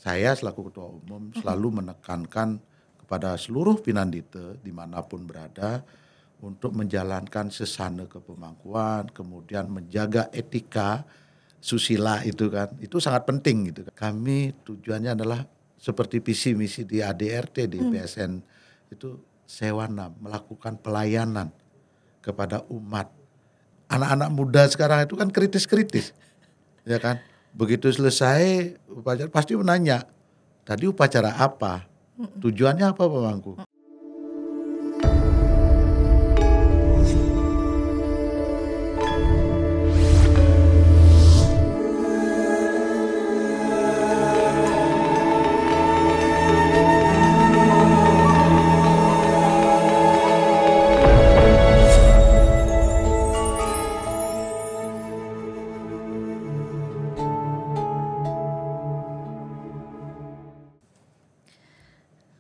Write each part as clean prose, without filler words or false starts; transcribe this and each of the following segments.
saya selaku ketua umum selalu menekankan kepada seluruh Pinandite dimanapun berada untuk menjalankan sesana kepemangkuan, kemudian menjaga etika susila itu kan, itu sangat penting gitu. Kami tujuannya adalah seperti visi misi di ADRT di PSN itu Sewana melakukan pelayanan kepada umat. Anak-anak muda sekarang itu kan kritis-kritis, ya kan. Begitu selesai upacara pasti menanya, tadi upacara apa? Tujuannya apa Pemangku?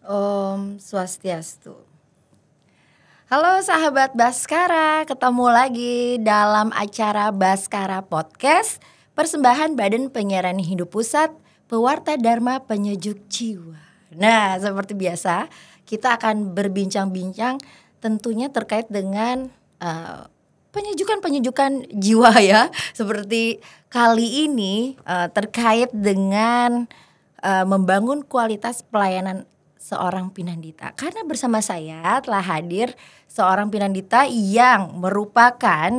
Om Swastiastu. Halo sahabat Baskara, ketemu lagi dalam acara Baskara Podcast, persembahan Badan Penyiaran Hindu Pusat, Pewarta Dharma Penyejuk Jiwa. Nah, seperti biasa, kita akan berbincang-bincang tentunya terkait dengan penyejukan jiwa ya. Seperti kali ini terkait dengan membangun kualitas pelayanan seorang Pinandita. Karena bersama saya telah hadir seorang Pinandita yang merupakan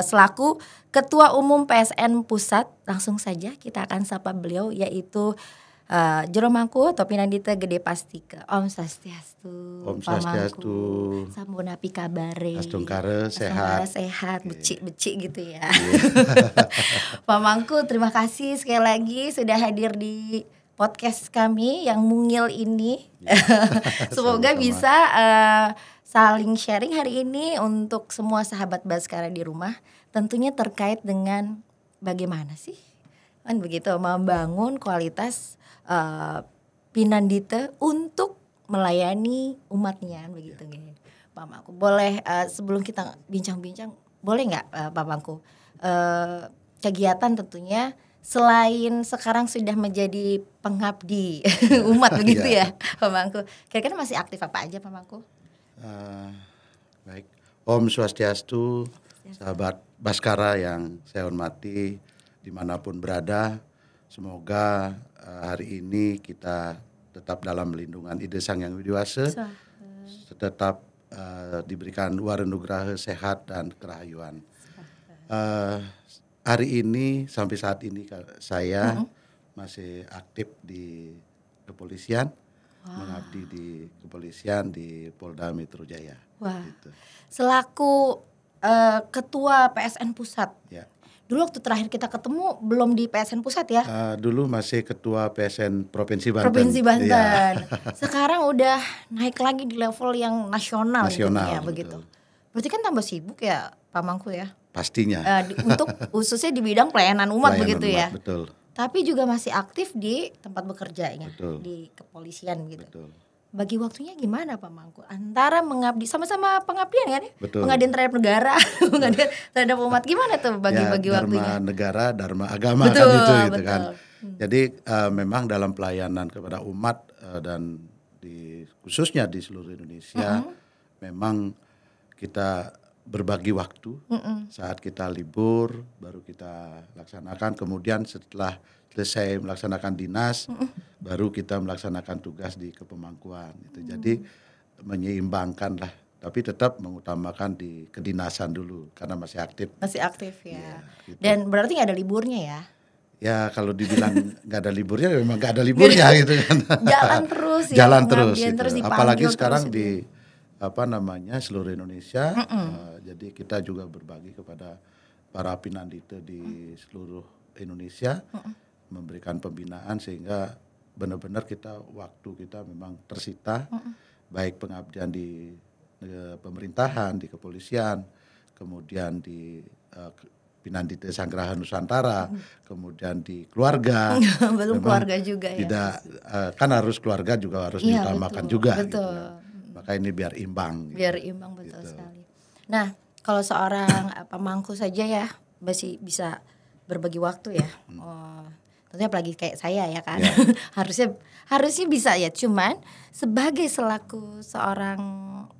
selaku Ketua Umum PSN Pusat. Langsung saja kita akan sapa beliau, yaitu Jero Mangku atau Pinandita Gede Pastika. Om Swastiastu. Om Swastiastu. Sambonapi kabare. Astungkare sehat. Sehat, becik-becik gitu ya. Pak Mangku, terima kasih sekali lagi sudah hadir di podcast kami yang mungil ini. Semoga bisa saling sharing hari ini untuk semua sahabat Baskara di rumah. Tentunya terkait dengan bagaimana sih kan begitu membangun kualitas Pinandita untuk melayani umatnya begitu. Pak Mangku, boleh sebelum kita bincang-bincang, boleh nggak Pak Mangku kegiatan tentunya selain sekarang sudah menjadi pengabdi umat begitu ya Pak Mangku, kira-kira masih aktif apa aja Pak Mangku? Baik, Om Swastiastu, sahabat Baskara yang saya hormati dimanapun berada. Semoga hari ini kita tetap dalam lindungan Ide Sang Yang Widiwasa, tetap diberikan warenugraha sehat dan kerahayuan. Hari ini sampai saat ini saya masih aktif di kepolisian, mengabdi di kepolisian di Polda Metro Jaya. Wah. Gitu. Selaku Ketua PSN Pusat. Ya. Dulu waktu terakhir kita ketemu belum di PSN Pusat ya? Dulu masih Ketua PSN Provinsi Banten. Provinsi Banten. Ya. Sekarang udah naik lagi di level yang nasional gitu ya, begitu. Berarti kan tambah sibuk ya Pak Mangku ya? Pastinya. Untuk khususnya di bidang pelayanan umat begitu ya. Betul. Tapi juga masih aktif di tempat bekerjanya, betul. Di kepolisian gitu. Betul. Bagi waktunya gimana Pak Mangku? Antara mengabdi sama-sama pengabdian kan? Betul. Pengabdian terhadap negara, pengabdian terhadap umat, gimana tuh bagi-bagi waktunya? Dharma negara, dharma agama betul, kan itu gitu betul. kan. Jadi memang dalam pelayanan kepada umat dan khususnya di seluruh Indonesia memang kita berbagi waktu. Saat kita libur baru kita laksanakan, kemudian setelah selesai melaksanakan dinas baru kita melaksanakan tugas di kepemangkuan itu. Jadi menyeimbangkan lah, tapi tetap mengutamakan di kedinasan dulu karena masih aktif. Masih aktif ya. Gitu. Dan berarti nggak ada liburnya ya? Ya kalau dibilang nggak ada liburnya memang nggak ada liburnya gitu kan. Jalan terus ya. Jalan terus. Gitu. Terus apalagi sekarang terus di seluruh Indonesia. Jadi kita juga berbagi kepada para Pinandita di seluruh Indonesia, memberikan pembinaan sehingga benar-benar waktu kita memang tersita, baik pengabdian di pemerintahan, di kepolisian, kemudian di Pinandita Sanggraha Nusantara, kemudian di keluarga. Belum keluarga juga ya. Tidak kan harus keluarga juga harus diutamakan juga. Betul. Gitu kan. Maka ini biar imbang. Biar imbang betul sekali. Nah, kalau seorang Pak Mangku saja ya masih bisa berbagi waktu ya. tentunya apalagi kayak saya ya kan. Ya. harusnya bisa ya. Cuman sebagai selaku seorang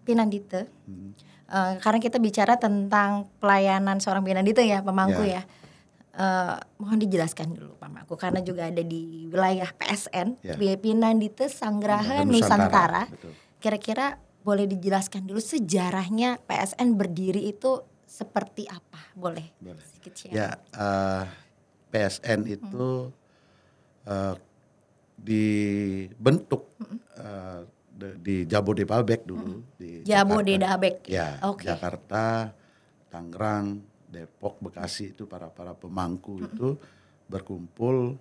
Pinandita, karena kita bicara tentang pelayanan seorang Pinandita ya, pemangku ya. Mohon dijelaskan dulu Pak Mangku, karena juga ada di wilayah PSN, Pinandita Sanggraha Nusantara. Betul. Kira-kira boleh dijelaskan dulu sejarahnya PSN berdiri itu seperti apa? Boleh. Sedikit share. Ya, PSN itu dibentuk di Jabodetabek dulu. Di Jabodetabek. Ya, Jakarta, Tangerang, Depok, Bekasi itu para pemangku itu berkumpul,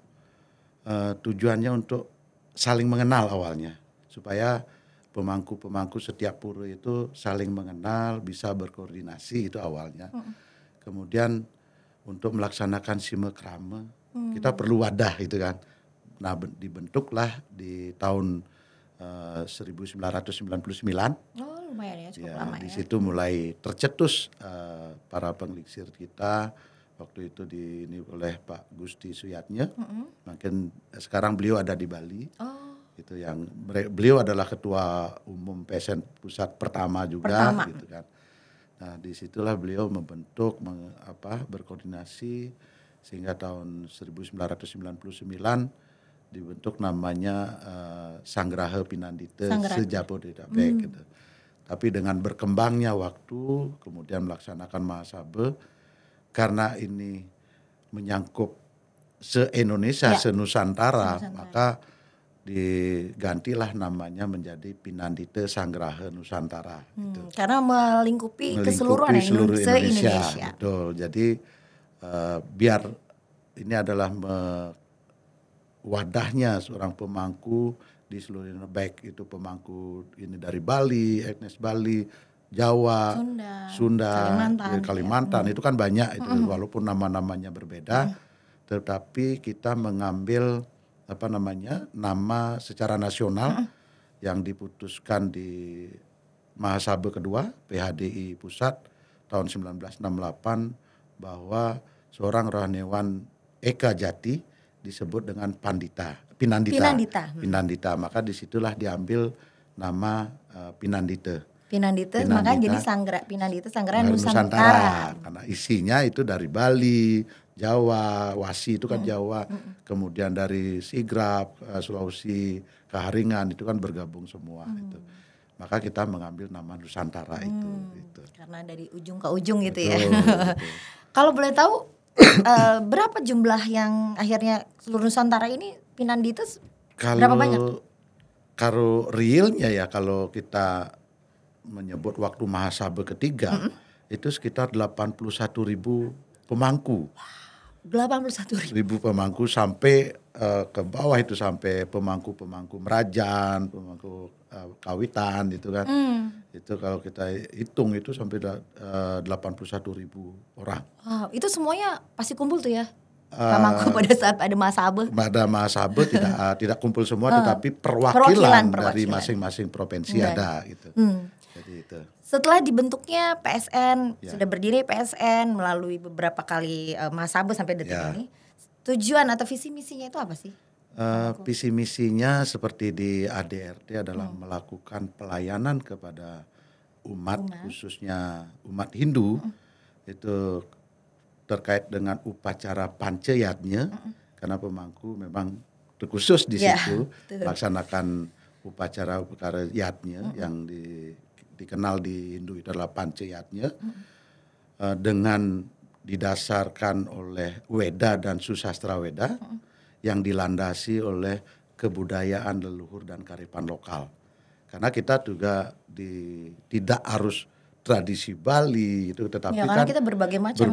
tujuannya untuk saling mengenal awalnya, supaya pemangku setiap pura itu saling mengenal, bisa berkoordinasi itu awalnya. Kemudian untuk melaksanakan simekrame, kita perlu wadah itu kan. Nah, dibentuklah di tahun 1999. Oh, lumayan ya, cukup lama ya. Di situ mulai tercetus para pengliksir kita. Waktu itu oleh Pak Gusti Suyatnya. Makin sekarang beliau ada di Bali. Itu yang beliau adalah ketua umum PSN pusat pertama juga gitu kan. Nah, disitulah beliau membentuk berkoordinasi sehingga tahun 1999 dibentuk namanya Sanggraha Pinandita se-Jabodetabek gitu. Tapi dengan berkembangnya waktu, kemudian melaksanakan Mahasabe, karena ini menyangkut se-Indonesia, se-Nusantara, maka digantilah namanya menjadi Pinandita Sanggraha Nusantara. Gitu. Karena melingkupi keseluruhan seluruh Indonesia. Indonesia. Betul. Jadi biar ini adalah wadahnya seorang pemangku di seluruh Indonesia, baik itu pemangku ini dari Bali, etnis Bali, Jawa, Sunda, Kalimantan itu kan banyak itu, walaupun nama-namanya berbeda, tetapi kita mengambil nama secara nasional yang diputuskan di Mahasabe kedua PHDI pusat tahun 1968 bahwa seorang rohaniawan Eka Jati disebut dengan Pinandita. Maka disitulah diambil nama Pinandita. Maka jadi Pinandita Sanggraha Nusantara. Karena isinya itu dari Bali, Jawa, Wasi itu kan Jawa, kemudian dari Sigrap, Sulawesi, Kaharingan itu kan bergabung semua itu. Maka kita mengambil nama Nusantara itu. Karena dari ujung ke ujung gitu ya. Kalau boleh tahu berapa jumlah yang akhirnya seluruh Nusantara ini Pinandita berapa banyak? Kalau realnya ya, kalau kita menyebut waktu Mahasabe ketiga itu sekitar 81.000 pemangku. 81.000 pemangku sampai ke bawah itu, sampai pemangku Merajan, pemangku Kawitan itu kan. Itu kalau kita hitung itu sampai 81.000 orang. Wow, itu semuanya pasti kumpul tuh ya? Pemangku pada saat ada Mahasabe. Pada Mahasabe tidak kumpul semua, tetapi perwakilan dari masing-masing provinsi ada gitu. Jadi itu. Setelah dibentuknya PSN, sudah berdiri PSN melalui beberapa kali Mahasabe sampai detik ini, tujuan atau visi misinya itu apa sih? Visi misinya seperti di ADRT adalah melakukan pelayanan kepada umat, khususnya umat Hindu, itu terkait dengan upacara Pancayatnya, karena pemangku memang terkhusus di situ melaksanakan upacara yatnya yang dikenal di Hindu itu adalah Pancayatnya, dengan didasarkan oleh Weda dan Susastra Weda, yang dilandasi oleh kebudayaan leluhur dan kearifan lokal. Karena kita juga tidak harus tradisi Bali itu, tetapi kan kita berbagai macam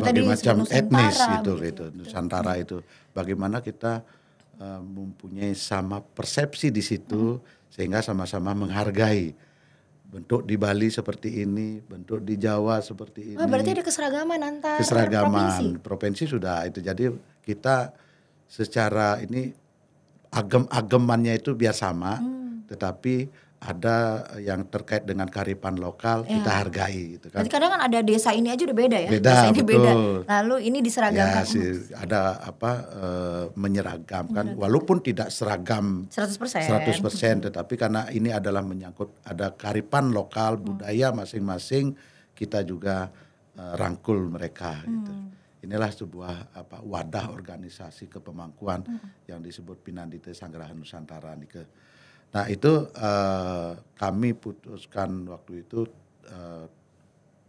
etnis gitu Nusantara itu. Bagaimana kita mempunyai sama persepsi di situ, sehingga sama-sama menghargai. Bentuk di Bali seperti ini, bentuk di Jawa seperti ini. Berarti ada keseragaman antar provinsi sudah itu. Jadi kita secara ini agemannya itu biar sama, tetapi ada yang terkait dengan kearifan lokal kita hargai gitu kan. Berarti kadang kan ada desa ini aja udah beda ya. Beda, desa ini betul. beda. Lalu ini Ya diseragamkan. sih ada menyeragamkan walaupun tidak seragam 100%. tetapi karena ini adalah menyangkut ada kearifan lokal budaya masing-masing kita juga rangkul mereka gitu. Inilah sebuah wadah organisasi kepemangkuan yang disebut Pinandite Sanggerahan Nusantara Nike. Nah itu kami putuskan waktu itu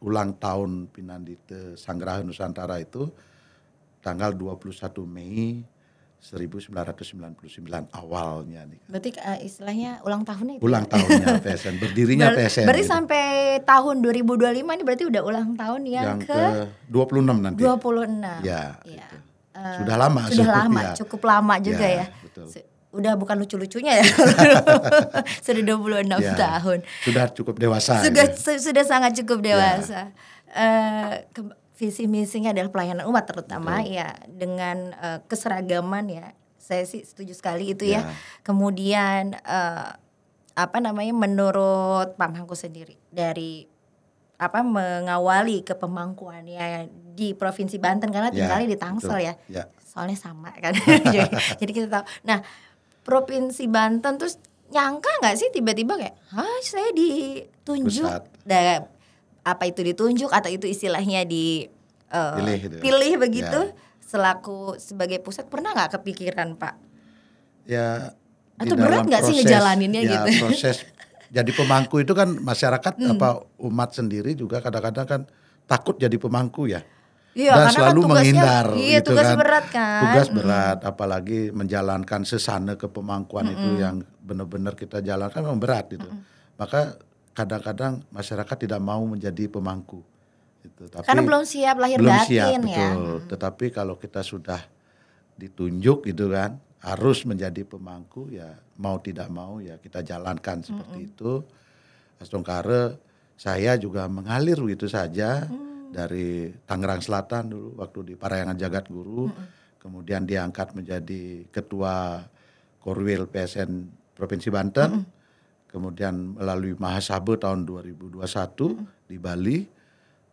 ulang tahun Pinandite Sanggerahan Nusantara itu tanggal 21 Mei 1999 awalnya nih. Berarti istilahnya ulang tahunnya itu. Ulang tahunnya PSN, berdirinya PSN. Berarti gitu. sampai tahun 2025 ini berarti udah ulang tahun yang ke 26 nanti. 26. Ya. Iya. Gitu. Sudah lama. Cukup lama juga ya. Betul. Udah bukan lucu-lucunya ya. Sudah 26 tahun. Sudah cukup dewasa. Sudah sangat cukup dewasa. Visi misinya adalah pelayanan umat terutama ya dengan keseragaman ya. Saya sih setuju sekali itu ya. Kemudian menurut Pak Mangku sendiri dari mengawali kepemangkuannya di Provinsi Banten karena tinggalnya di Tangsel ya. Soalnya sama kan. Jadi kita tahu. Nah, Provinsi Banten terus nyangka nggak sih tiba-tiba kayak, saya ditunjuk, apa itu ditunjuk atau itu istilahnya pilih begitu selaku sebagai pusat, pernah nggak kepikiran Pak? Ya. Atau berat nggak sih ngejalaninnya gitu? Proses jadi pemangku itu kan masyarakat umat sendiri juga kadang-kadang kan takut jadi pemangku ya. Iya, dan selalu kan menghindar gitu tugas kan. Berat kan. Tugas berat, apalagi menjalankan sesana kepemangkuan itu yang benar-benar kita jalankan memang berat gitu. Maka kadang-kadang masyarakat tidak mau menjadi pemangku. Gitu. Tapi karena belum siap lahir belum batin siap, ya. Betul. Tetapi kalau kita sudah ditunjuk gitu kan, harus menjadi pemangku ya mau tidak mau ya kita jalankan seperti itu. Astongkare saya juga mengalir begitu saja. Dari Tangerang Selatan dulu waktu di Parayangan Jagat Guru, kemudian diangkat menjadi ketua Korwil PSN Provinsi Banten, kemudian melalui Mahasabe tahun 2021 di Bali,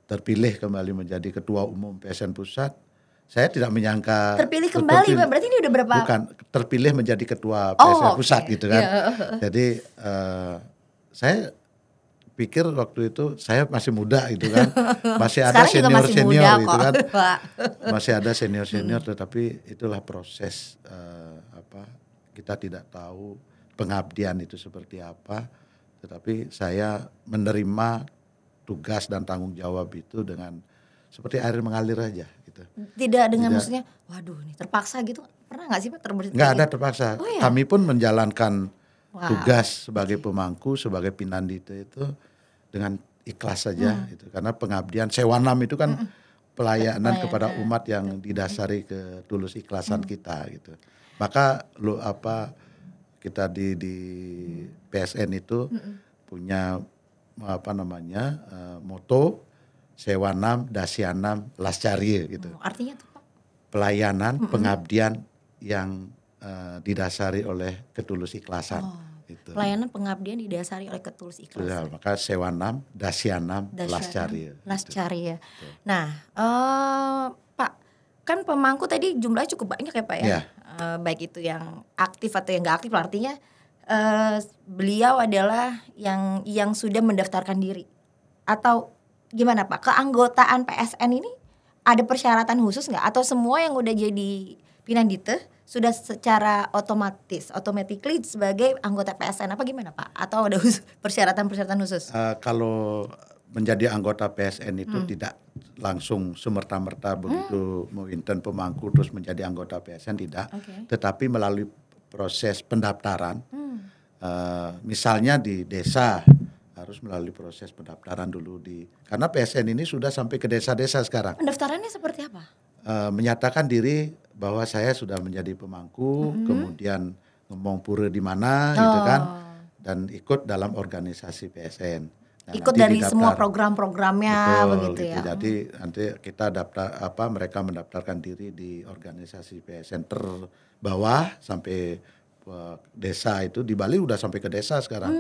terpilih kembali menjadi ketua umum PSN Pusat. Saya tidak menyangka terpilih kembali, berarti ini udah berapa? Bukan, terpilih menjadi ketua PSN Pusat gitu kan. Jadi saya pikir waktu itu saya masih muda gitu kan, masih ada senior gitu kan, masih ada senior tetapi itulah proses kita tidak tahu pengabdian itu seperti apa, tetapi saya menerima tugas dan tanggung jawab itu dengan seperti air mengalir aja gitu. Tidak dengan maksudnya, waduh nih terpaksa gitu, pernah nggak sih Pak terberhenti? Nggak ada terpaksa. Kami pun menjalankan tugas sebagai pemangku, sebagai Pinandite itu dengan ikhlas saja gitu. Karena pengabdian Sewanam itu kan pelayanan kepada umat yang didasari ketulus ikhlasan kita gitu. Maka kita di PSN itu punya moto Sewanam, Dasyanam, Lascarie gitu. Artinya tuh Pak? Pelayanan, pengabdian yang didasari oleh ketulus ikhlasan. Gitu. Pelayanan pengabdian didasari oleh ketulus ikhlasan. Ya, maka Sewanam, Dasyanam, Lascarie. Lascarie. Nah, Pak, kan pemangku tadi jumlahnya cukup banyak ya Pak ya. Baik itu yang aktif atau yang nggak aktif, artinya beliau adalah yang sudah mendaftarkan diri. Atau gimana Pak? Keanggotaan PSN ini ada persyaratan khusus nggak? Atau semua yang udah jadi Pinandite sudah secara automatically sebagai anggota PSN apa gimana Pak? Atau ada persyaratan khusus? Kalau menjadi anggota PSN itu tidak langsung semerta-merta begitu mewinten pemangku terus menjadi anggota PSN, tidak. Tetapi melalui proses pendaftaran, misalnya di desa harus melalui proses pendaftaran dulu karena PSN ini sudah sampai ke desa-desa sekarang. Pendaftarannya seperti apa? Menyatakan diri bahwa saya sudah menjadi pemangku, kemudian ngomong pura di mana gitu kan, dan ikut dalam organisasi PSN. Nah, ikut dari semua program-programnya begitu ya. Jadi nanti kita mereka mendaftarkan diri di organisasi PSN terbawah sampai desa itu di Bali udah sampai ke desa sekarang.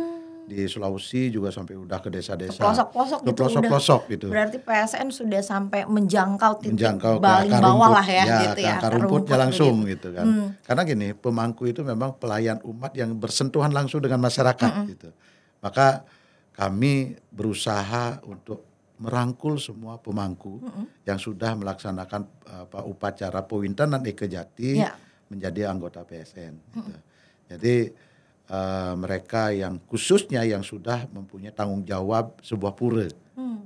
Di Sulawesi juga sampai udah ke desa-desa, pelosok-pelosok ke gitu pelosok-pelosok gitu. Berarti PSN sudah sampai menjangkau titik Menjangkau ke paling akar bawah rumput, lah ya, gitu ke ya, akar akar rumputnya rumput langsung begitu. gitu kan. Karena gini, pemangku itu memang pelayan umat yang bersentuhan langsung dengan masyarakat gitu. Maka kami berusaha untuk merangkul semua pemangku yang sudah melaksanakan upacara pewintenan Eke Jati Ya. menjadi anggota PSN gitu. Jadi mereka yang khususnya yang sudah mempunyai tanggung jawab sebuah pura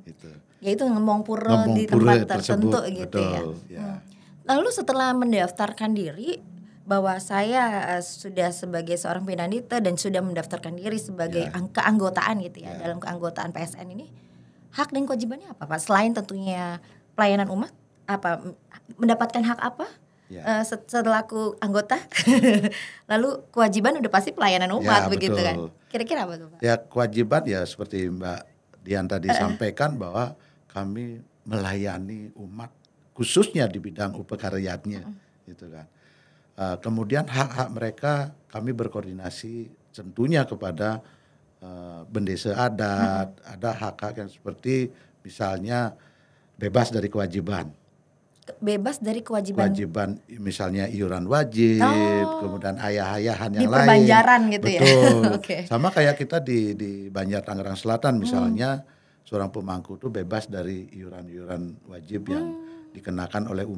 gitu. Yaitu ngomong pura Ngomong di pura tempat tertentu tersebut, gitu ya. betul, ya. Lalu setelah mendaftarkan diri bahwa saya sudah sebagai seorang pinandita dan sudah mendaftarkan diri sebagai keanggotaan gitu ya, dalam keanggotaan PSN ini, hak dan kewajibannya apa Pak? Selain tentunya pelayanan umat, apa mendapatkan hak apa? Selaku anggota, lalu kewajiban udah pasti pelayanan umat begitu betul. kan? Kira-kira apa tuh Pak? Ya kewajiban ya seperti Mbak Dian tadi sampaikan bahwa kami melayani umat khususnya di bidang upekaryatnya gitu kan. Kemudian hak-hak mereka kami berkoordinasi tentunya kepada bendesa adat, ada hak-hak yang seperti misalnya bebas dari kewajiban. Bebas dari kewajiban Misalnya iuran wajib, kemudian ayah-ayahan yang di perbanjaran lain. gitu Betul. ya. Okay. Sama kayak kita di Banjar Tangerang Selatan misalnya seorang pemangku itu bebas dari iuran-iuran wajib yang dikenakan oleh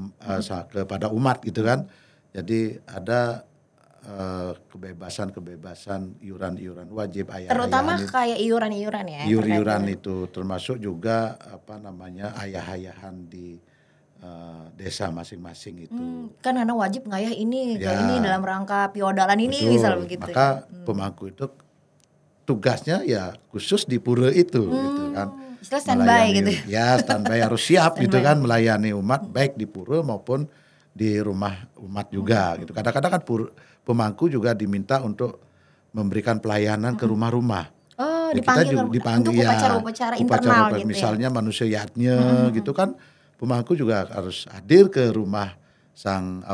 kepada umat gitu kan. Jadi ada kebebasan iuran-iuran wajib ayah-ayahan. Terutama kayak iuran-iuran ya. Iuran itu termasuk juga ayah-ayahan di desa masing-masing itu. Kan karena wajib ngayah ini, ini dalam rangka piodalan ini misal begitu. Maka pemangku itu tugasnya ya khusus di pura itu gitu kan. Istilah standby gitu. Ya standby harus siap gitu kan melayani umat baik di pura maupun di rumah umat juga gitu. Kadang-kadang kan pemangku juga diminta untuk memberikan pelayanan ke rumah-rumah. Oh, Dipanggil untuk upacara-upacara internal gitu misalnya manusiatnya gitu kan. Pemangku juga harus hadir ke rumah sang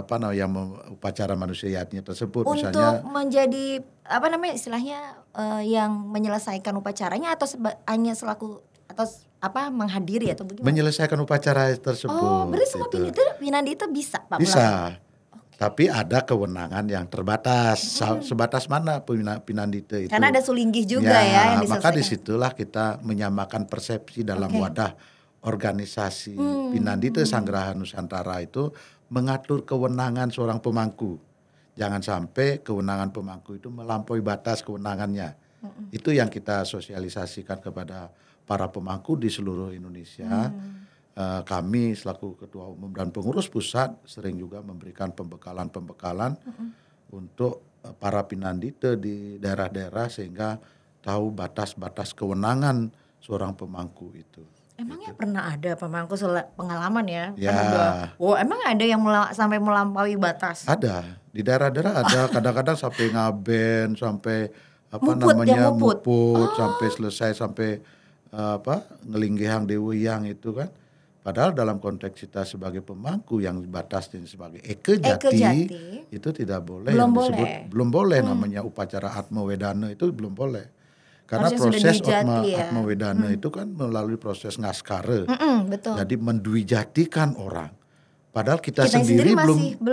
upacara manusiatnya tersebut untuk misalnya menjadi istilahnya yang menyelesaikan upacaranya atau hanya selaku atau menghadiri atau bagaimana? Menyelesaikan upacara tersebut. Oh, berarti semua pinandita bisa Pak? Bisa. Tapi ada kewenangan yang terbatas. Sebatas mana pinandita itu? Karena ada sulinggih juga ya yang diselesaikan. Maka disitulah kita menyamakan persepsi dalam wadah organisasi Pinandita Sanggraha Nusantara itu mengatur kewenangan seorang pemangku. Jangan sampai kewenangan pemangku itu melampaui batas kewenangannya. Itu yang kita sosialisasikan kepada para pemangku di seluruh Indonesia. Kami selaku Ketua Umum dan Pengurus Pusat sering juga memberikan pembekalan untuk para pinandita di daerah-daerah sehingga tahu batas-batas kewenangan seorang pemangku itu. Emangnya pernah ada pemangku pengalaman ya? Ya. Emang ada yang sampai melampaui batas? Ada. Di daerah-daerah ada kadang-kadang sampai ngaben, sampai muput. sampai selesai sampai ngelinggihang deweyang itu kan. Padahal dalam konteks kita sebagai pemangku yang batasnya sebagai Eke Jati itu tidak boleh belum boleh namanya upacara Atma Wedana itu belum boleh. Karena proses Atma Wedana itu kan melalui proses ngaskara. Betul. Jadi mendwijatikan orang. Padahal kita sendiri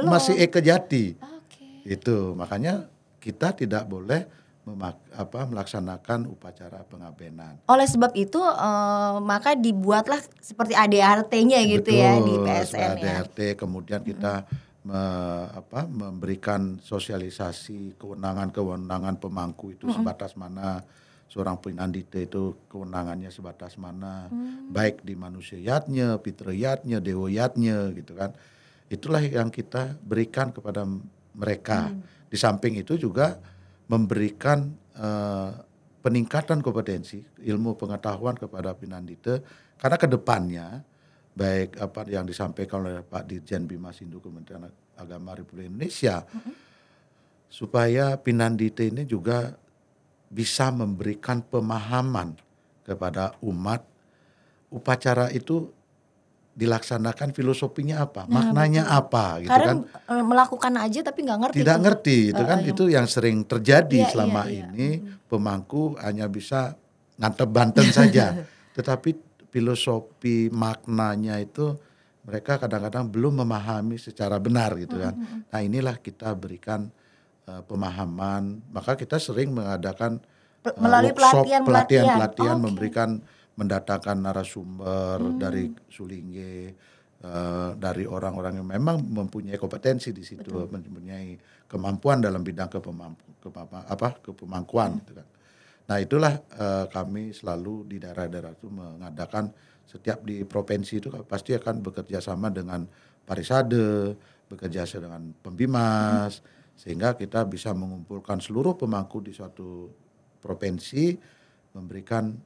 masih Eke Jati. Itu makanya kita tidak boleh melaksanakan upacara pengabenan. Oleh sebab itu maka dibuatlah seperti ADRT-nya gitu. Betul, ya di PSN ADRT kemudian kita memberikan sosialisasi kewenangan pemangku itu sebatas mana. Seorang pinandita itu kewenangannya sebatas mana, baik di manusiatnya, fitriyatnya, dewoyatnya gitu kan. Itulah yang kita berikan kepada mereka. Di samping itu juga memberikan peningkatan kompetensi ilmu pengetahuan kepada pinandita karena kedepannya baik apa yang disampaikan oleh Pak Dirjen Bimas Hindu Kementerian Agama Republik Indonesia supaya pinandita ini juga bisa memberikan pemahaman kepada umat upacara itu dilaksanakan filosofinya apa, maknanya apa gitu Karena kan. melakukan aja tapi nggak ngerti. Tidak tuh. ngerti itu kan, itu yang sering terjadi Iya, selama iya. ini. Pemangku hanya bisa ngantep Banten saja, tetapi filosofi maknanya itu mereka kadang-kadang belum memahami secara benar gitu kan. Nah inilah kita berikan pemahaman, maka kita sering mengadakan Melalui workshop, pelatihan-pelatihan. pelatihan-pelatihan, Oke. memberikan, mendatangkan narasumber dari Sulingge, dari orang-orang yang memang mempunyai kompetensi di situ, mempunyai kemampuan dalam bidang kepemangkuan gitu kan. Nah itulah kami selalu di daerah-daerah itu mengadakan, setiap di provinsi itu pasti akan bekerja sama dengan Parisade, bekerja sama dengan Pembimas, sehingga kita bisa mengumpulkan seluruh pemangku di suatu provinsi, memberikan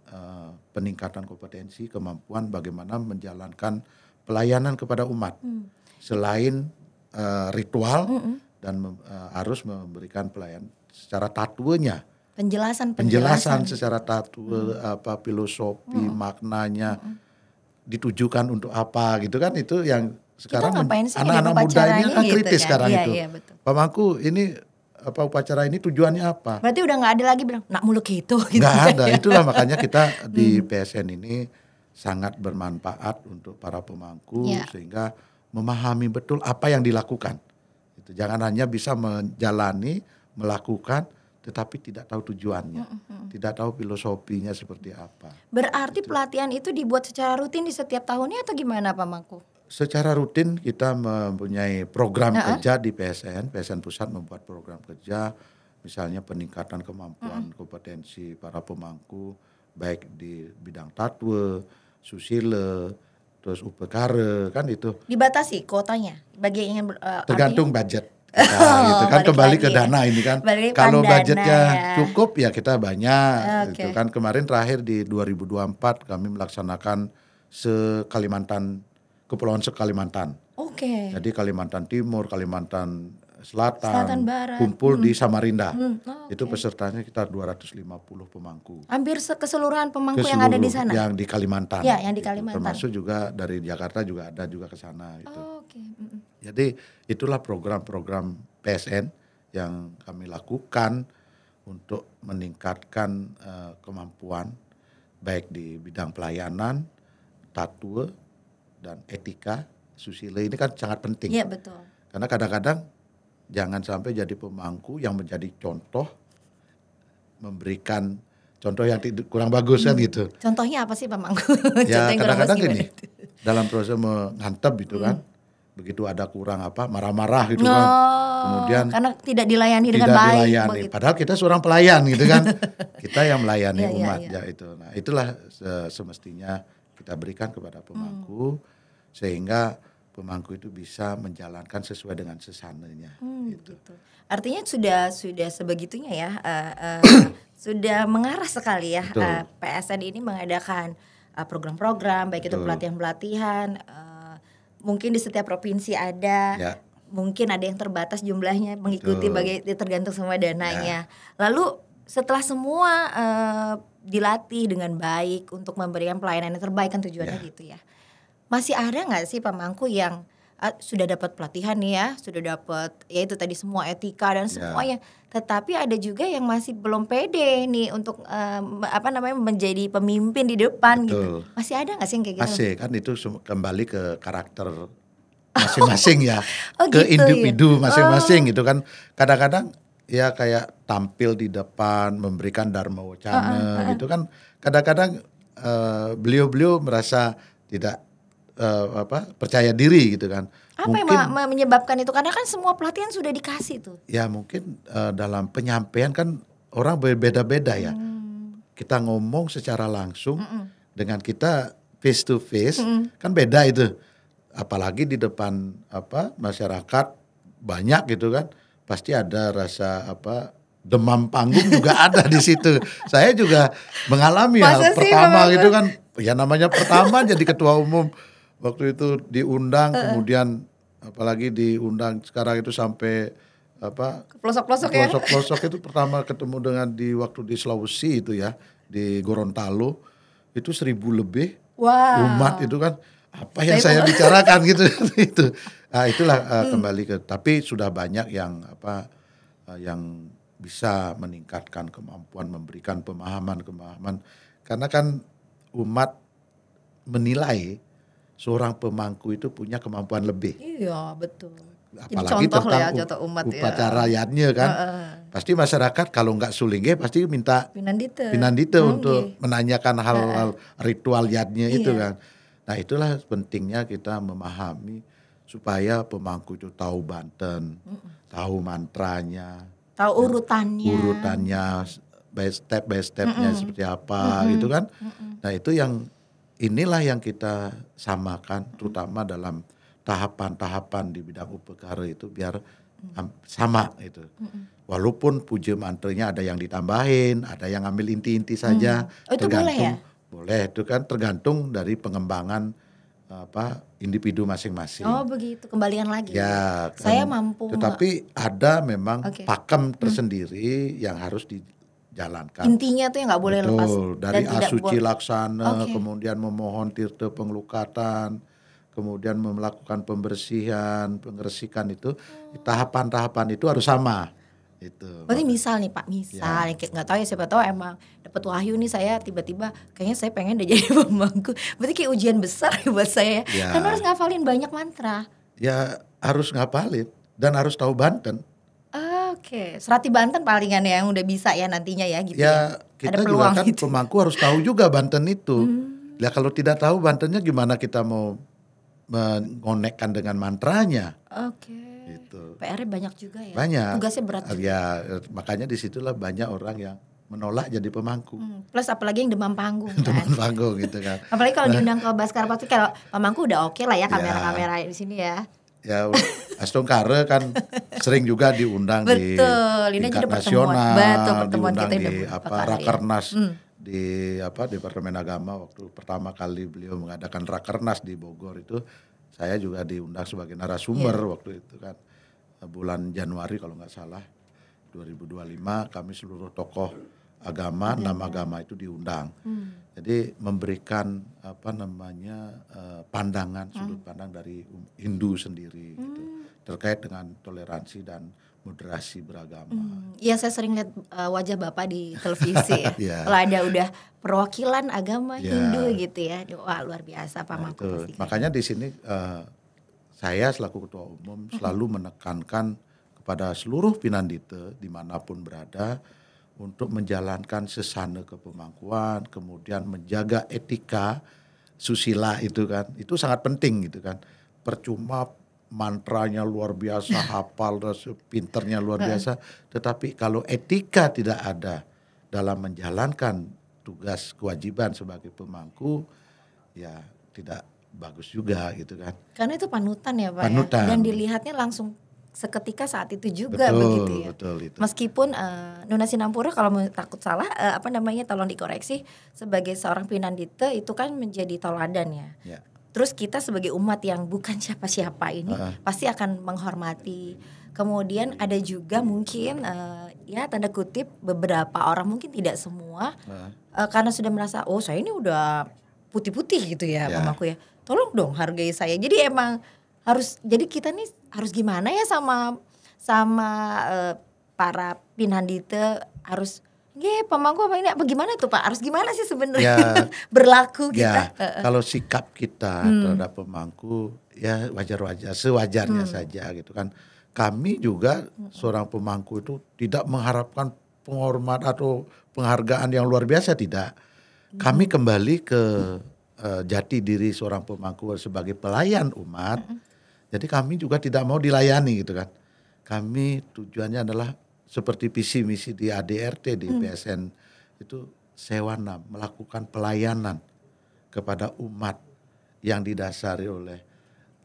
peningkatan kompetensi, kemampuan bagaimana menjalankan pelayanan kepada umat. Selain ritual dan harus memberikan pelayanan secara tatunya. Penjelasan secara tatu, apa filosofi, maknanya, ditujukan untuk apa gitu kan, itu yang sekarang anak-anak muda ini kan gitu kritis kan? sekarang Iya, itu. iya, betul. Pemangku ini apa upacara ini tujuannya apa? Berarti udah nggak ada lagi bilang nak muluk gitu. Nggak ada, itulah makanya kita di PSN ini sangat bermanfaat untuk para pemangku, sehingga memahami betul apa yang dilakukan. Itu jangan hanya bisa menjalani, melakukan, tetapi tidak tahu tujuannya, tidak tahu filosofinya seperti apa. Berarti pelatihan itu dibuat secara rutin di setiap tahunnya atau gimana Pak Mangku? Secara rutin kita mempunyai program kerja di PSN Pusat membuat program kerja, misalnya peningkatan kemampuan kompetensi para pemangku, baik di bidang tatwe, susile, terus upekare, kan itu. Dibatasi kuotanya bagi yang ingin tergantung budget. Nah, gitu kan, kembali ke dana ini kan. Kalau budgetnya cukup ya kita banyak gitu kan. Kemarin terakhir di 2024 kami melaksanakan Kepulauan Kalimantan. Jadi Kalimantan Timur, Kalimantan Selatan Barat, kumpul di Samarinda. Itu pesertanya sekitar 250 pemangku. Hampir keseluruhan pemangku yang ada di sana. Yang di Kalimantan. Ya, yang di Kalimantan. Termasuk juga dari Jakarta juga ada juga ke sana gitu. Jadi itulah program-program PSN yang kami lakukan untuk meningkatkan kemampuan baik di bidang pelayanan, tatwe, dan etika, susile ini kan sangat penting. Iya betul. Karena kadang-kadang jangan sampai jadi pemangku yang menjadi contoh, memberikan contoh yang kurang bagus kan gitu. Contohnya apa sih Pak Mangku? Ya kadang-kadang gini, dalam proses mengantep gitu kan, begitu ada kurang apa, marah-marah gitu kan. Kemudian karena tidak dilayani dengan baik. Padahal kita seorang pelayan gitu kan. Kita yang melayani umat ya itu. Nah itulah semestinya kita berikan kepada pemangku, sehingga pemangku itu bisa menjalankan sesuai dengan sesananya. Gitu. Artinya sudah sebegitunya ya, sudah mengarah sekali ya. PSN ini mengadakan program-program, baik itu pelatihan-pelatihan, mungkin di setiap provinsi ada. Ya. Mungkin ada yang terbatas jumlahnya mengikuti tergantung sama dananya. Lalu setelah semua dilatih dengan baik untuk memberikan pelayanan yang terbaik kan tujuannya gitu ya. Masih ada nggak sih pemangku yang sudah dapat pelatihan nih ya, sudah dapat ya itu tadi semua etika dan semuanya, tetapi ada juga yang masih belum pede nih untuk menjadi pemimpin di depan gitu. Masih ada nggak sih yang kayak gitu? Masih kan, itu kembali ke karakter masing-masing ya, ke individu masing-masing gitu kan. Kadang-kadang ya kayak tampil di depan memberikan dharma wacana gitu kan. Kadang-kadang beliau-beliau merasa tidak percaya diri gitu kan. Apa mungkin, yang menyebabkan itu? Karena kan semua pelatihan sudah dikasih tuh. Ya mungkin dalam penyampaian kan orang berbeda-beda ya. Kita ngomong secara langsung dengan kita face to face kan beda itu. Apalagi di depan masyarakat banyak gitu kan. Pasti ada rasa demam panggung juga ada di situ. Saya juga mengalami hal pertama gitu kan. Ya namanya pertama jadi ketua umum. Waktu itu diundang, kemudian apalagi diundang sekarang itu sampai pelosok-pelosok ya. Pelosok-pelosok itu pertama ketemu dengan waktu di Sulawesi itu ya, di Gorontalo. Itu 1.000 lebih umat itu kan. apa yang saya bicarakan gitu itu. Nah, itulah kembali ke, tapi sudah banyak yang yang bisa meningkatkan kemampuan, memberikan pemahaman karena kan umat menilai seorang pemangku itu punya kemampuan lebih. Iya, betul. Jadi Apalagi contoh lah ya, tentang contoh umat ya. upacara yatnya kan. Pasti masyarakat kalau nggak sulingge pasti minta pinandite untuk menanyakan hal-hal ritual yatnya itu kan. Nah, itulah pentingnya kita memahami supaya pemangku itu tahu Banten, tahu mantranya, tahu urutannya by stepnya seperti apa gitu kan. Nah, itu inilah yang kita samakan terutama dalam tahapan-tahapan di bidang upekara itu biar sama itu. Walaupun puja mantranya ada yang ditambahin, ada yang ambil inti-inti saja. Oh, itu boleh ya? Boleh, itu kan tergantung dari pengembangan individu masing-masing. Oh begitu, kembalian lagi. Ya, saya mampu. Tetapi ada memang pakem tersendiri yang harus dijalankan. Intinya tuh yang nggak boleh lepas. Dari asuci laksana, kemudian memohon tirta pengelukatan, kemudian melakukan pembersihan, pengeresikan itu, tahapan-tahapan itu harus sama. Itu. Berarti misal nih Pak, nggak tahu ya, siapa tahu emang dapat wahyu nih, saya tiba-tiba kayaknya saya pengen udah jadi pemangku. Berarti kayak ujian besar buat saya. Kan harus ngafalin banyak mantra. Ya harus ngafalin dan harus tahu Banten. Oke, Serati Banten palingan yang udah bisa ya nantinya ya gitu ya. Kita juga kan gitu. Pemangku harus tahu juga Banten itu. Ya kalau tidak tahu Bantennya gimana kita mau mengonekkan dengan mantranya. Oke. Gitu. PR-nya banyak juga ya. Banyak. Tugasnya berat juga. Ya, makanya disitulah banyak orang yang menolak jadi pemangku. Plus apalagi yang demam panggung kan. Demam panggung gitu kan. Apalagi kalau diundang ke Baskara Pati, kalau pemangku udah oke lah ya, kamera-kamera di sini ya. Ya, Astongkare kan sering juga diundang di tingkat nasional, diundang di Rakernas di Departemen Agama. Waktu pertama kali beliau mengadakan Rakernas di Bogor itu, saya juga diundang sebagai narasumber waktu itu kan, bulan Januari kalau nggak salah 2025, kami seluruh tokoh agama, 6 agama itu diundang. Jadi memberikan pandangan, sudut pandang dari Hindu sendiri gitu, terkait dengan toleransi dan moderasi beragama. Iya, saya sering lihat wajah Bapak di televisi ya. Kalau ada udah perwakilan agama Hindu gitu ya. Wah, luar biasa Pak Mangku. Makanya di sini saya selaku ketua umum selalu menekankan kepada seluruh pinandite dimanapun berada untuk menjalankan sesana kepemangkuan, kemudian menjaga etika susila itu kan, itu sangat penting gitu kan. Percuma mantranya luar biasa, hafal, pinternya luar biasa, tetapi kalau etika tidak ada dalam menjalankan tugas kewajiban sebagai pemangku, ya tidak bagus juga gitu kan. Karena itu panutan ya Pak. Panutan. Ya? Dan dilihatnya langsung seketika saat itu juga, begitu ya. Betul, itu. Meskipun Nona Sinampura kalau takut salah tolong dikoreksi, sebagai seorang pinandite itu kan menjadi teladan ya. Terus kita sebagai umat yang bukan siapa-siapa ini pasti akan menghormati. Kemudian ada juga mungkin ya tanda kutip beberapa orang, mungkin tidak semua, karena sudah merasa oh saya ini udah putih-putih gitu ya mamaku ya. Tolong dong hargai saya. Jadi emang jadi kita nih harus gimana ya sama para pinandite, harus pemangku apa ini, apa gimana tuh Pak? Harus gimana sih sebenarnya berlaku kita? Kalau sikap kita terhadap pemangku ya wajar-wajar, sewajarnya saja gitu kan. Kami juga seorang pemangku itu tidak mengharapkan penghormatan atau penghargaan yang luar biasa, tidak. Kami kembali ke jati diri seorang pemangku sebagai pelayan umat. Jadi kami juga tidak mau dilayani gitu kan. Kami tujuannya adalah seperti visi misi di ADRT, di PSN itu sewana, melakukan pelayanan kepada umat yang didasari oleh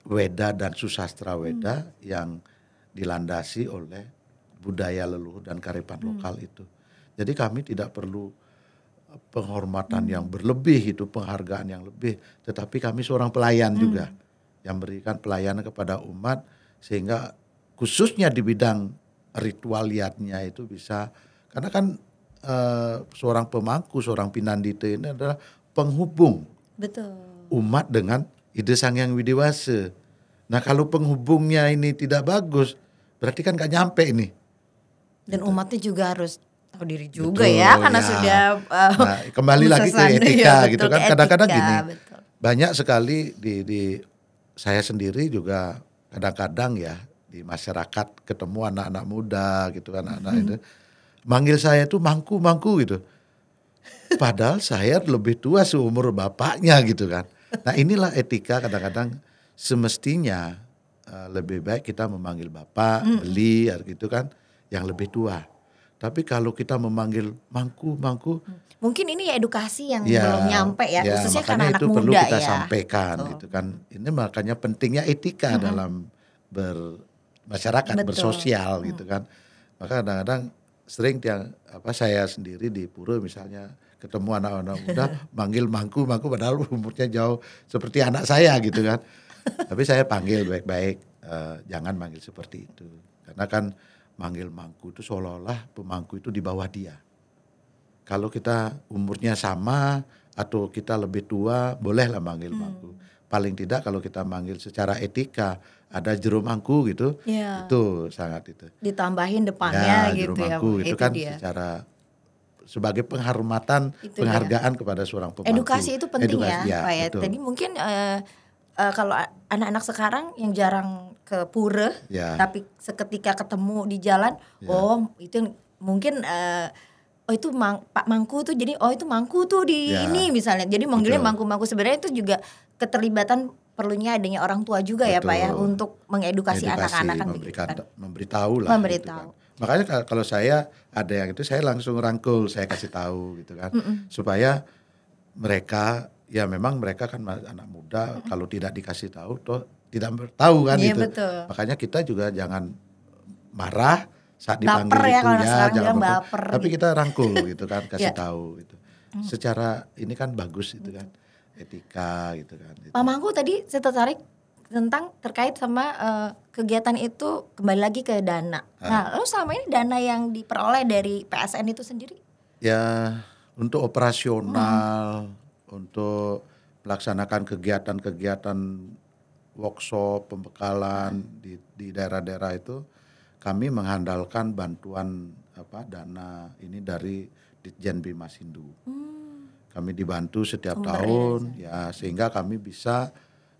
Weda dan Susastra Weda yang dilandasi oleh budaya leluhur dan kearifan lokal itu. Jadi kami tidak perlu penghormatan yang berlebih, itu penghargaan yang lebih, tetapi kami seorang pelayan juga yang berikan pelayanan kepada umat, sehingga khususnya di bidang ritualiatnya itu bisa, karena kan seorang pemangku, seorang pinandite ini adalah penghubung umat dengan ide Sang Hyang Widi-Wasa. Nah kalau penghubungnya ini tidak bagus, berarti kan gak nyampe ini. Dan umatnya juga harus tahu diri juga Betul, ya, karena ya. sudah Nah, kembali lagi ke bersesana, etika ya, gitu betul, kan. ke Kadang-kadang etika, gini, betul. banyak sekali di saya sendiri juga kadang-kadang ya di masyarakat ketemu anak-anak muda gitu kan, anak-anak itu manggil saya tuh mangku gitu. Padahal saya lebih tua seumur bapaknya gitu kan. Nah inilah etika kadang-kadang semestinya lebih baik kita memanggil bapak, beli gitu kan yang lebih tua. Tapi kalau kita memanggil mangku, Mungkin ini ya edukasi yang ya, belum nyampe ya, khususnya karena makanya anak itu perlu muda kita ya. sampaikan gitu kan. Ini makanya pentingnya etika dalam bermasyarakat, Betul. bersosial gitu kan. Maka kadang-kadang sering saya sendiri di pura misalnya ketemu anak-anak muda manggil mangku padahal umurnya jauh seperti anak saya gitu kan. Tapi saya panggil baik-baik, jangan manggil seperti itu. Karena kan manggil mangku itu seolah-olah pemangku itu di bawah dia. Kalau kita umurnya sama atau kita lebih tua, bolehlah manggil mangku. Paling tidak kalau kita manggil secara etika, ada jero mangku gitu, Ya. itu sangat itu. Ditambahin depannya Jero gitu ya, mangku itu kan dia. secara sebagai penghormatan, Itu penghargaan kepada seorang pemangku. Edukasi itu penting ya, Pak ya. Betul. Tadi mungkin kalau anak-anak sekarang yang jarang ke pura, Ya. tapi seketika ketemu di jalan, oh itu mungkin itu Pak Mangku tuh, jadi oh itu Mangku tuh di Ya. ini misalnya. Jadi manggilnya Betul. Mangku-Mangku, sebenarnya itu juga keterlibatan perlunya adanya orang tua juga ya Pak ya, Betul. untuk mengedukasi anak-anak kan begitu kan. Memberitahu lah. Memberitahu. Gitu kan. Makanya kalau saya ada yang itu saya langsung rangkul, saya kasih tahu gitu kan, supaya mereka ya memang mereka kan anak muda, kalau tidak dikasih tahu toh tidak tahu kan Iya, itu. betul. Makanya kita juga jangan marah saat Baper dipanggil ya, itu kalau ya, sekarang jangan bilang baper. baper Tapi gitu. kita rangkul gitu kan, kasih Ya. tahu gitu. Secara ini kan bagus itu kan, etika gitu kan. Gitu. Pak Mangku tadi saya tertarik tentang terkait sama kegiatan itu, kembali lagi ke dana. Nah, lalu selama ini dana yang diperoleh dari PSN itu sendiri? Ya untuk operasional, untuk melaksanakan kegiatan-kegiatan workshop, pembekalan di daerah-daerah itu kami mengandalkan bantuan dana ini dari Ditjen Bimasindo. Kami dibantu setiap tahun ya sehingga kami bisa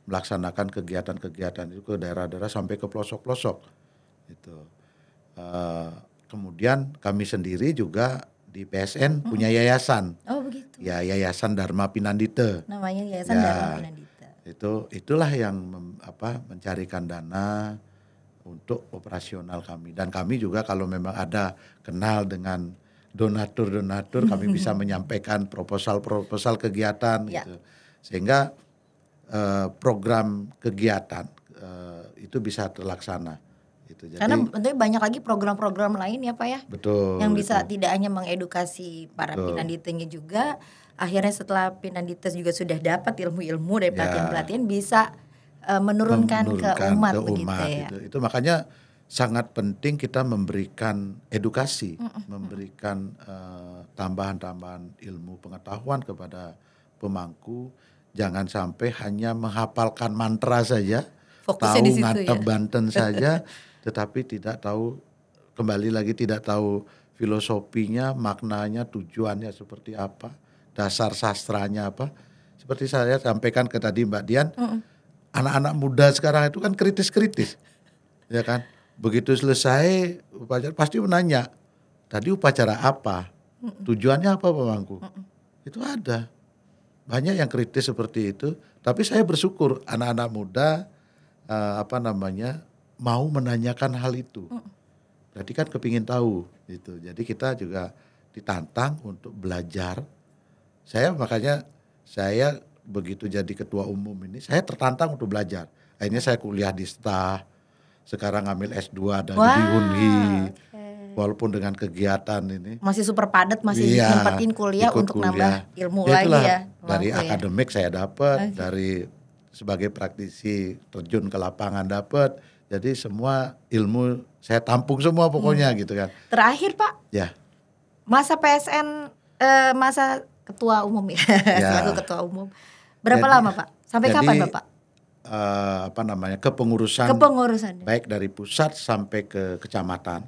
melaksanakan kegiatan-kegiatan itu ke daerah-daerah sampai ke pelosok-pelosok gitu. Kemudian kami sendiri juga di PSN punya yayasan. Oh begitu. Ya Yayasan Dharma Pinandita. Namanya Yayasan Ya, Dharma Pinandita. Itulah yang mencarikan dana untuk operasional kami, dan kami juga kalau memang ada kenal dengan donatur kami bisa menyampaikan proposal kegiatan Ya. gitu, sehingga program kegiatan itu bisa terlaksana gitu. Jadi, Karena tentunya banyak lagi program-program lain ya Pak ya, betul yang bisa betul. tidak hanya mengedukasi para Betul. pinanditanya juga, akhirnya setelah pinandita juga sudah dapat ilmu-ilmu dari Ya. pelatihan-pelatihan, bisa menurunkan ke umat begitu ya. Itu makanya sangat penting kita memberikan edukasi, memberikan tambahan-tambahan ilmu pengetahuan kepada pemangku. Jangan sampai hanya menghafalkan mantra saja, Fokusnya tahu di situ ngatep ya. Banten saja, tetapi tidak tahu, kembali lagi tidak tahu filosofinya, maknanya, tujuannya seperti apa, dasar sastranya apa. Seperti saya sampaikan ke tadi Mbak Dian, anak-anak muda sekarang itu kan kritis-kritis, ya kan. Begitu selesai upacara pasti menanya, tadi upacara apa, tujuannya apa pemangku, itu ada. Banyak yang kritis seperti itu, tapi saya bersyukur anak-anak muda mau menanyakan hal itu. Berarti kan kepingin tahu gitu. Jadi kita juga ditantang untuk belajar. Makanya saya begitu jadi ketua umum ini, saya tertantang untuk belajar. Akhirnya saya kuliah di STA, sekarang ambil S2 dari di Unhi. Walaupun dengan kegiatan ini Masih super padat, masih nyempetin kuliah ikut untuk nambah ilmu lagi itulah, ya. dari Mampu ya. akademik saya dapat, dari sebagai praktisi terjun ke lapangan dapat. Jadi semua ilmu saya tampung semua pokoknya gitu kan. Terakhir Pak, Ya. masa PSN, masa ketua umum ya, Ya. selaku ketua umum. Berapa lama Pak? Sampai kapan Bapak? kepengurusan Kepengurusan. baik dari pusat sampai ke kecamatan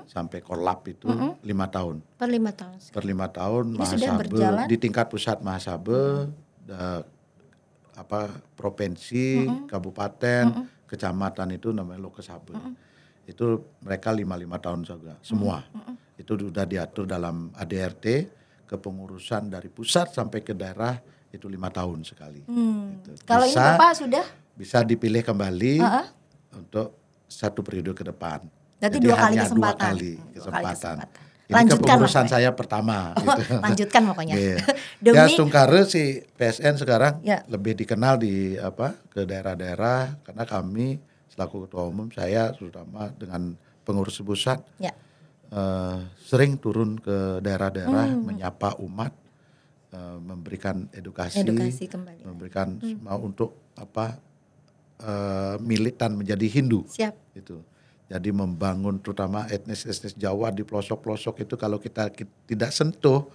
sampai korlap itu 5 tahun. Per 5 tahun. Per 5 tahun Ini sudah Mahasabe berjalan? di tingkat pusat Mahasabe, provinsi, kabupaten, kecamatan itu namanya Lokesabe. Itu mereka 5 tahun juga semua. Itu sudah diatur dalam ADRT, kepengurusan dari pusat sampai ke daerah itu 5 tahun sekali. Gitu. Kalau ini Bapak sudah? Bisa dipilih kembali untuk 1 periode ke depan. Berarti Jadi 2 kali hanya kesempatan. 2 kali kesempatan. Ini Lanjutkan kepengurusan pokoknya. saya pertama. Gitu. Lanjutkan pokoknya. Yeah. Demi Ya Stungkare si PSN sekarang Ya. lebih dikenal di ke daerah-daerah karena kami selaku ketua umum saya terutama dengan pengurus pusat ya. Sering turun ke daerah-daerah menyapa umat, memberikan edukasi kembali. memberikan mau untuk militan menjadi Hindu. Siap. Itu. Jadi membangun terutama etnis-etnis Jawa di pelosok-pelosok itu kalau kita tidak sentuh,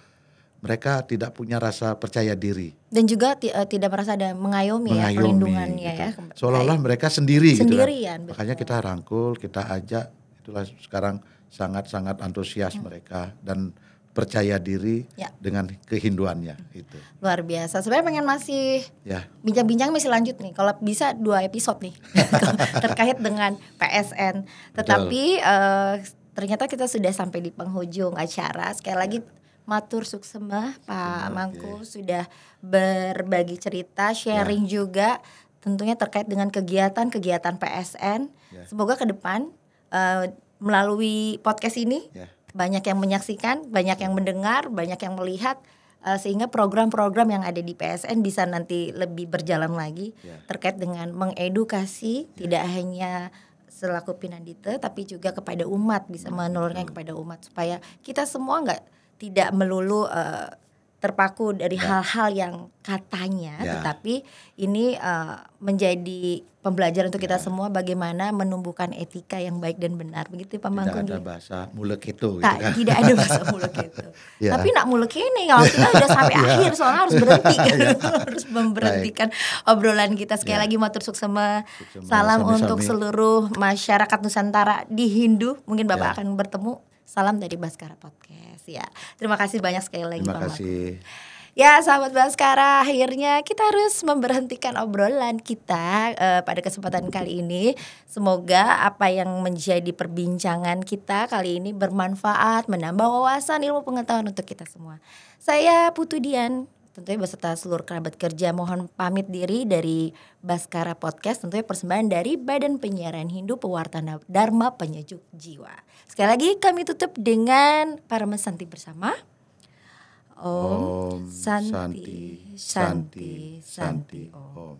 mereka tidak punya rasa percaya diri. Dan juga tidak merasa ada mengayomi ya perlindungannya gitu. ya. Seolah-olah mereka sendirian gitu Sendirian, kan. Makanya kita rangkul, kita ajak, itulah sekarang sangat-sangat antusias mereka dan percaya diri dengan kehinduannya itu. Luar biasa. Sebenarnya pengen masih Ya. bincang-bincang masih lanjut nih. Kalau bisa 2 episode nih terkait dengan PSN. Tetapi ternyata kita sudah sampai di penghujung acara. Sekali lagi matur suksema Pak Mangku sudah berbagi cerita, sharing juga tentunya terkait dengan kegiatan-kegiatan PSN. Semoga ke depan melalui podcast ini banyak yang menyaksikan, banyak yang mendengar, banyak yang melihat sehingga program-program yang ada di PSN bisa nanti lebih berjalan lagi terkait dengan mengedukasi tidak hanya selaku Pinandite tapi juga kepada umat, bisa menurunkan kepada umat supaya kita semua tidak melulu terpaku dari hal-hal yang katanya, tetapi ini menjadi pembelajaran untuk kita semua bagaimana menumbuhkan etika yang baik dan benar. Begitu Pak Mangku. Tidak ada bahasa mulek itu. Tidak ada bahasa mulek itu. Tapi nak mulek ini kalau kita udah sampai akhir soalnya harus berhenti harus memberhentikan obrolan kita. Sekali lagi matur suksema. Salam untuk seluruh masyarakat Nusantara di Hindu. Mungkin Bapak akan bertemu. Salam dari Baskara Podcast ya. Terima kasih banyak sekali lagi Pak Mangku. Ya sahabat Baskara, akhirnya kita harus memberhentikan obrolan kita pada kesempatan kali ini. Semoga apa yang menjadi perbincangan kita kali ini bermanfaat, menambah wawasan ilmu pengetahuan untuk kita semua. Saya Putu Dian, tentunya beserta seluruh kerabat kerja mohon pamit diri dari Baskara Podcast, tentunya persembahan dari Badan Penyiaran Hindu Pewarta Dharma Penyejuk Jiwa. Sekali lagi kami tutup dengan Parama Santi bersama. Om Santi Santi Santi Om.